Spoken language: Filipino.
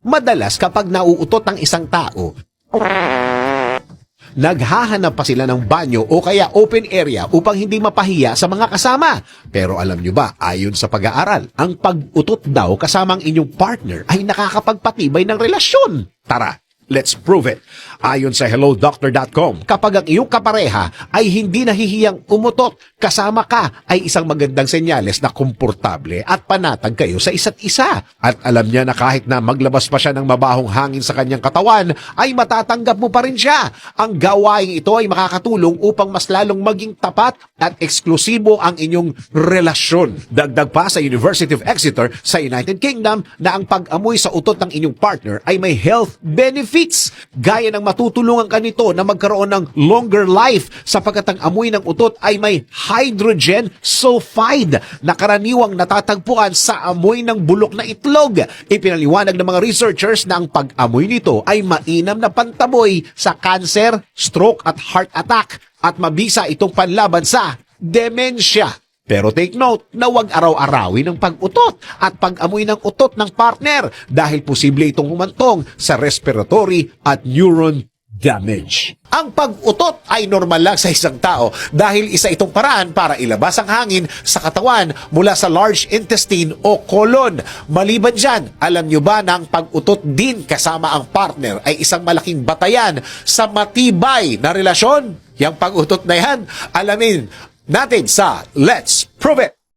Madalas kapag nauutot ang isang tao, naghahanap pa sila ng banyo o kaya open area upang hindi mapahiya sa mga kasama. Pero alam nyo ba, ayon sa pag-aaral, ang pag-utot daw kasama ang inyong partner ay nakakapagpatibay ng relasyon. Tara, let's prove it. Ayon sa hellodoctor.com, kapag ang iyong kapareha ay hindi nahihiyang umutot kasama ka, ay isang magandang senyales na komportable at panatag kayo sa isa't isa. At alam niya na kahit na maglabas pa siya ng mabahong hangin sa kanyang katawan, ay matatanggap mo pa rin siya. Ang gawaing ito ay makakatulong upang mas lalong maging tapat at eksklusibo ang inyong relasyon. Dagdag pa sa University of Exeter sa United Kingdom na ang pag-amoy sa utot ng inyong partner ay may health benefits, gaya ng matutulungan ka nito na magkaroon ng longer life sapagkat ang amoy ng utot ay may hydrogen sulfide na karaniwang natatagpuan sa amoy ng bulok na itlog. Ipinaliwanag ng mga researchers na ang pag-amoy nito ay mainam na pantaboy sa cancer, stroke at heart attack at mabisa itong panlaban sa demensya. Pero take note na huwag araw-arawin ang pag-utot at pag-amoy ng utot ng partner dahil posible itong humantong sa respiratory at neuron damage. Ang pag-utot ay normal lang sa isang tao dahil isa itong paraan para ilabas ang hangin sa katawan mula sa large intestine o colon. Maliban dyan, alam nyo ba na ang pag-utot din kasama ang partner ay isang malaking batayan sa matibay na relasyon? Yang pag-utot na yan, alamin natin sa Let's Prove It!